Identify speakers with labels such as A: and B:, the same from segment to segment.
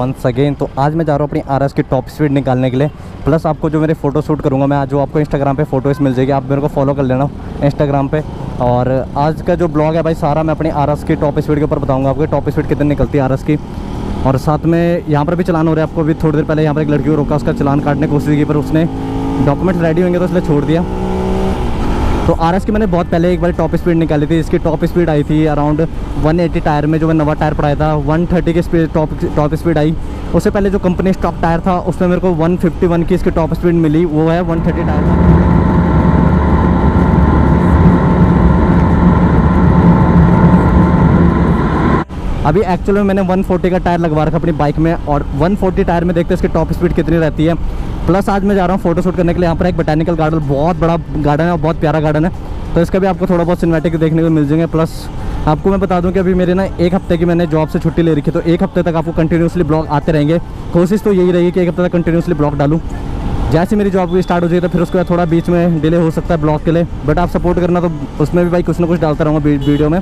A: Once again. तो आज मैं जा रहा हूँ अपनी आरएस की टॉप स्पीड निकालने के लिए, प्लस आपको जो मेरे फोटो शूट करूँगा मैं आज, जो आपको इंस्टाग्राम पे फोटोज़ मिल जाएगी, आप मेरे को फॉलो कर लेना इंस्टाग्राम पे। और आज का जो ब्लॉग है भाई सारा मैं अपनी आरएस की टॉप स्पीड के ऊपर बताऊँगा आपको, टॉप स्पीड कितनी निकलती है आरएस की। और साथ में यहाँ पर भी चलान हो रहा है, आपको अभी थोड़ी देर पहले यहाँ पर एक लड़की को रोका, उसका चलान काटने की कोशिश की पर उसने डॉक्यूमेंट रेडी होंगे तो इसलिए छोड़ दिया। तो आरएस की मैंने बहुत पहले एक बार टॉप स्पीड निकाली थी, इसकी टॉप स्पीड आई थी अराउंड 180 टायर में, जो मैं नवा टायर पड़ाया था 130 की स्पीड टॉप स्पीड आई। उससे पहले जो कंपनी स्टॉक टायर था उसमें मेरे को 151 की इसकी टॉप स्पीड मिली, वो है 130 टायर था। अभी एक्चुअल में मैंने 140 का टायर लगवा रखा अपनी बाइक में, और 140 टायर में देखते हैं इसकी टॉप स्पीड कितनी रहती है। प्लस आज मैं जा रहा हूँ फोटो शूट करने के लिए, यहाँ पर एक बोटैनिकल गार्डन, बहुत बड़ा गार्डन है और बहुत प्यारा गार्डन है, तो इसका भी आपको थोड़ा बहुत सिनेमैटिक देखने को मिल जाएंगे। प्लस आपको मैं बता दूं कि अभी मेरे ना एक हफ्ते की मैंने जॉब से छुट्टी ले रखी है, तो एक हफ्ते तक आपको कंटिन्यूसली ब्लॉग आते रहेंगे। कोशिश तो यही रहेगी कि एक हफ्ते तक कंटिन्यूसली ब्लॉग डालूँ। जैसे मेरी जॉब भी स्टार्ट हो जाएगी तो फिर उसके बाद थोड़ा बीच में डिले हो सकता है ब्लॉग के लिए, बट आप सपोर्ट करना, तो उसमें भी भाई कुछ ना कुछ डालता रहूँगा वीडियो में,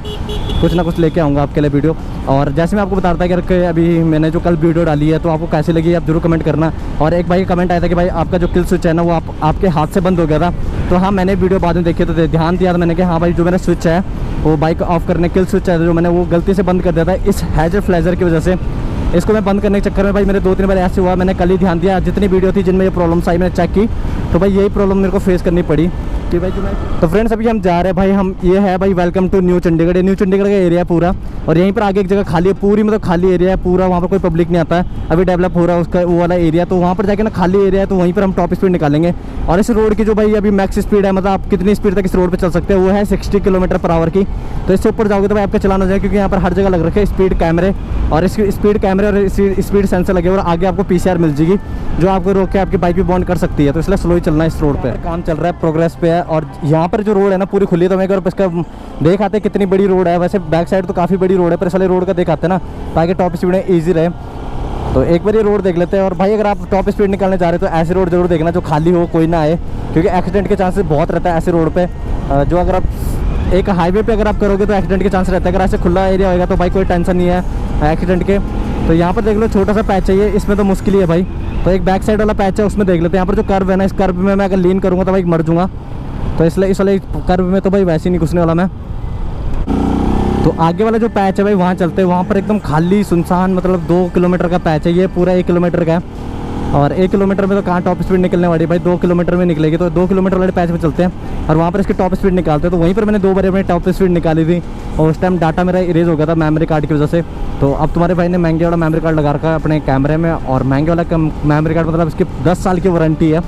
A: कुछ ना कुछ लेके आऊँगा आपके लिए वीडियो। और जैसे मैं आपको बता रहा था कि अभी मैंने जो कल वीडियो डाली है तो आपको कैसी लगी आप जरूर कमेंट करना। और एक भाई कमेंट आया था कि भाई आपका जो किल स्विच है ना वो आपके हाथ से बंद हो गया था, तो हाँ मैंने वीडियो बाद में देखी तो ध्यान दिया था मैंने कि हाँ भाई जो मेरा स्विच है वो बाइक ऑफ करने किल स्विच है जो मैंने वो गलती से बंद कर दिया था इस हैजर फ्लेजर की वजह से। इसको मैं बंद करने के चक्कर में भाई मेरे 2-3 बार ऐसे हुआ, मैंने कल ही ध्यान दिया, जितनी वीडियो थी जिनमें ये प्रॉब्लम्स आई मैंने चेक की, तो भाई यही प्रॉब्लम मेरे को फेस करनी पड़ी कि भाई जो मैं। तो फ्रेंड्स अभी हम जा रहे हैं भाई, हम ये है भाई वेलकम टू न्यू चंडीगढ़। ये न्यू चंडीगढ़ का एरिया है पूरा, और यहीं पर आगे एक जगह खाली है पूरी, मतलब खाली एरिया है पूरा, वहाँ पर कोई पब्लिक नहीं आता है, अभी डेवलप हो रहा है उसका वो वाला एरिया। तो वहाँ पर जाके ना खाली एरिया है, तो वहीं पर हम टॉप स्पीड निकालेंगे। और इस रोड की जो भाई अभी मैक्स स्पीड है, मतलब आप कितनी स्पीड तक इस रोड पर चल सकते हैं, वो है 60 किलोमीटर पर आवर की। तो इससे ऊपर जाओगे तो भाई आपका चलान हो जाएगा, क्योंकि यहाँ पर हर जगह लग रखे हैं स्पीड कैमरे, और इसकी स्पीड कैमरे और स्पीड सेंसर लगे, और आगे आपको पीसीआर मिल जाएगी जो आपको रोक के आपकी बाइक भी बॉन्ड कर सकती है। तो इसलिए स्लो ही चलना है इस रोड पे, काम चल रहा है, प्रोग्रेस पे है। और यहाँ पर जो रोड है ना पूरी खुली है, तो मैं एक बार इसका देख आते कितनी बड़ी रोड है। वैसे बैक साइड तो काफ़ी बड़ी रोड है, पर इस वाले रोड का देख आते ना ताकि टॉप स्पीड में ईजी रहे। तो एक बार ये रोड देख लेते हैं। और भाई अगर आप टॉप स्पीड निकालने जा रहे हो तो ऐसे रोड जरूर देखना जो खाली हो, कोई ना आए, क्योंकि एक्सीडेंट के चांसेस बहुत रहता है ऐसे रोड पे। जो अगर आप एक हाईवे पे अगर आप करोगे तो एक्सीडेंट के चांस रहता है, अगर ऐसे खुला एरिया होगा तो भाई कोई टेंशन नहीं है एक्सीडेंट के। तो यहाँ पर देख लो छोटा सा पैच है ये, इसमें तो मुश्किल ही है भाई। तो एक बैक साइड वाला पैच है उसमें देख लेते हैं। यहाँ पर जो कर्व है ना, इस कर्व में मैं अगर लीन करूँगा तो भाई मर जाऊँगा, तो इसलिए इस वाले कर्व में तो भाई वैसे ही नहीं घुसने वाला मैं। तो आगे वाला जो पैच है भाई वहाँ चलते हैं, वहाँ पर एकदम खाली सुनसान, मतलब 2 किलोमीटर का पैच है ये, पूरा 1 किलोमीटर का है। और 1 किलोमीटर में तो कहाँ टॉप स्पीड निकलने वाली भाई, 2 किलोमीटर में निकलेगी। तो 2 किलोमीटर वाले पैच में चलते हैं और वहाँ पर इसकी टॉप स्पीड निकालते हैं। तो वहीं पर मैंने 2 बार अपनी टॉप स्पीड निकाली थी, और उस टाइम डाटा मेरा इरेज हो गया था मेमोरी कार्ड की वजह से। तो अब तुम्हारे भाई ने महंगे वाला मेमोरी कार्ड लगा रखा है अपने कैमरे में, और महंगे वाला मेमोरी कार्ड मतलब इसकी 10 साल की वारंटी है।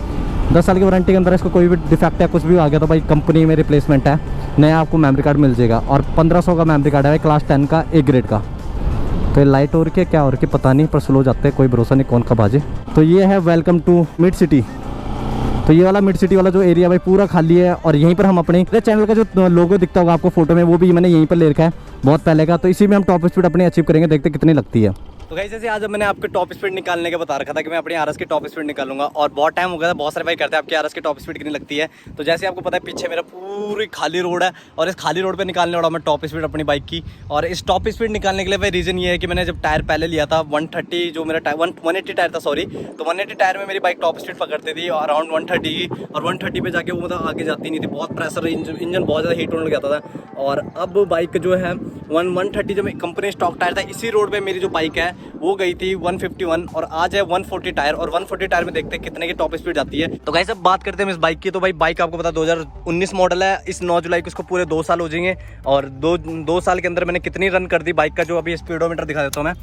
A: 10 साल की वारंटी के अंदर इसको कोई भी डिफेक्ट है कुछ भी आ गया तो भाई कंपनी में रिप्लेसमेंट है, नया आपको मेमोरी कार्ड मिल जाएगा। और 1500 का मेमोरी कार्ड है भाई, क्लास 10 का ए ग्रेड का। तो ये लाइट हो रही है क्या हो रही है पता नहीं, पर स्लो जाते हैं, कोई भरोसा नहीं कौन कब आ जाए। तो ये है वेलकम टू मिड सिटी। तो ये वाला मिड सिटी वाला जो एरिया भाई पूरा खाली है, और यहीं पर हम अपने चैनल का जो लोगो दिखता होगा आपको फोटो में, वो भी मैंने यहीं पर ले रखा है बहुत पहले का। तो इसी में हम टॉप स्पीड अपनी अचीव करेंगे, देखते कितनी लगती है। तो गाइस जैसे आज मैंने आपको टॉप स्पीड निकालने के बता रखा था कि मैं अपनी आरएस की टॉप स्पीड निकालूंगा, और बहुत टाइम हो गया था, बहुत सारे भाई करते हैं आपकी आरएस की टॉप स्पीड कितनी लगती है। तो जैसे आपको पता है पीछे मेरा पूरी खाली रोड है, और इस खाली रोड पे निकालने वाला मैं टॉप स्पीड अपनी बाइक की। और इस टॉप स्पीड निकालने के लिए भाई रीज़न ये है कि मैंने जब टायर पहले लिया था 130, जो मेरा टायर 180 टायर था सॉरी, तो 180 टायर में मेरी बाइक टॉप स्पीड पकड़ती थी अराउंड 130 की, और 130 पे जाके वो मतलब आगे जाती नहीं थी, बहुत प्रेशर, इंजन बहुत ज़्यादा हीट होने लग जाता था। और अब बाइक जो है 130 जो कंपनी स्टॉक टायर था, इसी रोड पे मेरी जो बाइक है वो गई थी 151, और आज है 140 टायर, और 140 टायर में देखते हैं कितने की टॉप स्पीड जाती है। तो गाइस अब बात करते हैं हम इस बाइक की। तो भाई बाइक आपको पता 2019 मॉडल है, इस 9 जुलाई को इसको पूरे 2 साल हो जाएंगे, और दो साल के अंदर मैंने कितनी रन कर दी बाइक का, जो अभी स्पीडोमीटर दिखा देता हूँ मैं।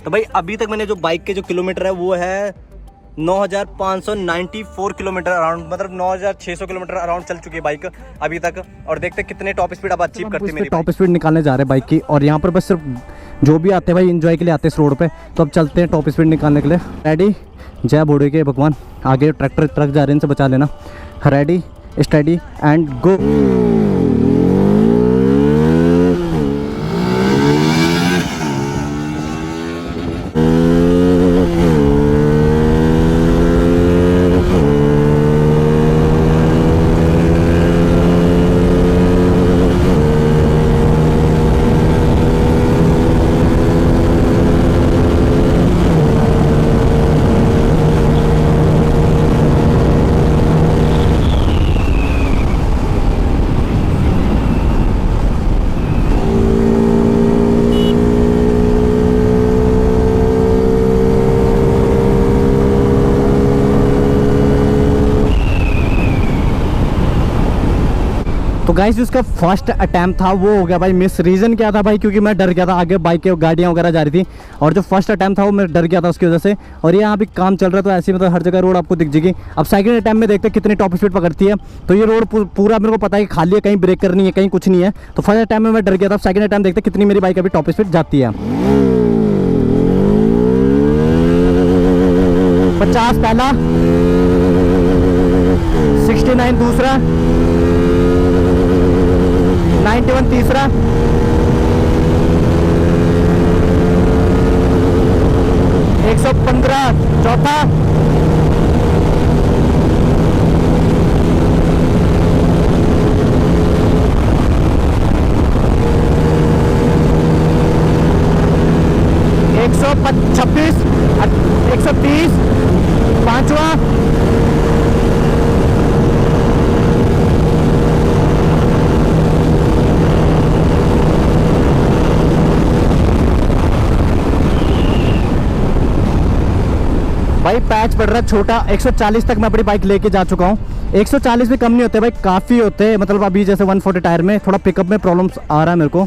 A: तो भाई अभी तक मैंने जो बाइक के जो किलोमीटर है वो है 9594 किलोमीटर अराउंड, मतलब 9600 किलोमीटर अराउंड चल चुकी है बाइक अभी तक। और देखते कितने टॉप स्पीड अब अचीव करती है मेरी टॉप स्पीड निकालने जा रहे हैं बाइक की। और यहाँ पर बस सिर्फ जो भी आते हैं भाई एंजॉय के लिए आते हैं इस रोड पे, तो अब चलते हैं टॉप स्पीड निकालने के लिए। रेडी, जय बूढ़े के भगवान, आगे ट्रैक्टर ट्रक जा रहे हैं, इनसे बचा लेना। Ready, study and go. तो गाइस उसका फर्स्ट अटैम्प्ट था वो हो गया भाई मिस। रीज़न क्या था भाई, क्योंकि मैं डर गया था, आगे बाइक गाड़ियाँ वगैरह जा रही थी और जो फर्स्ट अटैम्प्ट था वो मैं डर गया था उसकी वजह से। और ये यहाँ भी काम चल रहा है तो ऐसी मतलब हर जगह रोड आपको दिख जाएगी। अब सेकंड अटैम्प्ट में देखते हैं कितनी टॉप स्पीड पकड़ती है। तो ये रोड पूरा मेरे को पता है कि खाली है, कहीं ब्रेक करनी है, कहीं कुछ नहीं है। तो फर्स्ट अटैम्प्ट में मैं डर गया था। सेकंड अटैम्प्ट देखते कितनी मेरी बाइक अभी टॉप स्पीड जाती है। 50 पहला, 69 दूसरा, 91 तीसरा, 115 चौथा, 126, 130, पांचवा, 'भाई पैच पड़ रहा है छोटा। 140 तक मैं अपनी बाइक लेके जा चुका हूँ। 140 भी कम नहीं होते भाई, काफ़ी होते हैं। मतलब अभी जैसे 140 टायर में थोड़ा पिकअप में प्रॉब्लम्स आ रहा है मेरे को,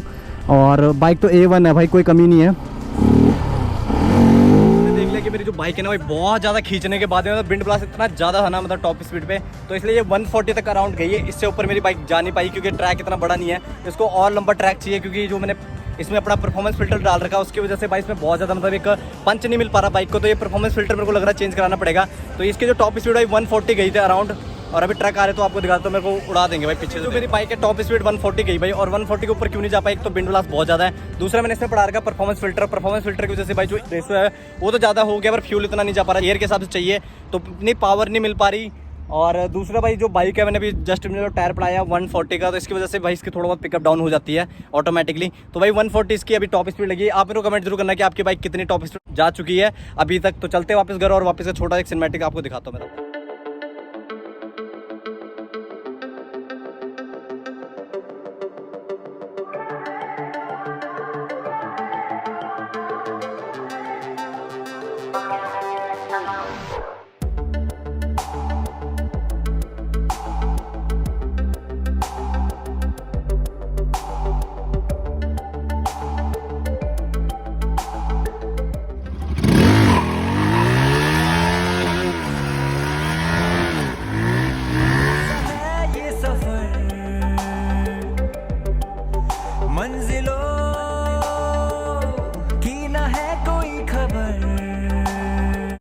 A: और बाइक तो A1 है भाई, कोई कमी नहीं है। देख लिया कि मेरी जो बाइक है ना भाई बहुत ज़्यादा खींचने के बाद में मतलब विंड ब्लास्ट इतना ज़्यादा था ना, मतलब टॉप स्पीड पे, तो इसलिए ये 140 तक अराउंड गई है। इससे ऊपर मेरी बाइक जा नहीं पाई क्योंकि ट्रैक इतना बड़ा नहीं है। इसको और लंबा ट्रैक चाहिए, क्योंकि जो मैंने इसमें अपना परफॉर्मेंस फिल्टर डाल रखा है उसकी वजह से भाई इसमें बहुत ज़्यादा मतलब एक पंच नहीं मिल पा रहा बाइक को। तो ये परफॉर्मेंस फिल्टर मेरे को लग रहा है चेंज कराना पड़ेगा। तो इसकी जो टॉप स्पीड है 140 गई थी अराउंड, और अभी ट्रक आ रहे तो आपको दिखाता हूं, मेरे को उड़ा देंगे भाई पीछे। जो मेरी बाइक है टॉप स्पीड 140 गई भाई, और 140 के ऊपर क्यों नहीं जा पाई, एक तो विंड ब्लास्ट बहुत ज़्यादा है, दूसरा मैंने इसमें पड़ा रखा परफॉर्मेंस फिल्टर की वजह से भाई जो रेसो है वो तो ज़्यादा हो गया, पर फ्यूल इतना नहीं जा पा रहा एयर के हिसाब से चाहिए, तो इतनी पावर नहीं मिल पा रही। और दूसरा भाई जो बाइक है मैंने अभी जस्ट जो टायर पड़ाया 140 का, तो इसकी वजह से भाई इसकी थोड़ा बहुत पिकअप डाउन हो जाती है ऑटोमेटिकली। तो भाई 140 इसकी अभी टॉप स्पीड लगी है। आप मेरे को कमेंट जरूर करना कि आपकी बाइक कितनी टॉप स्पीड जा चुकी है अभी तक। तो चलते वापस घर और वापस से छोटा एक सिनेमैटिक आपको दिखाता हूँ मेरा।
B: मंजिलों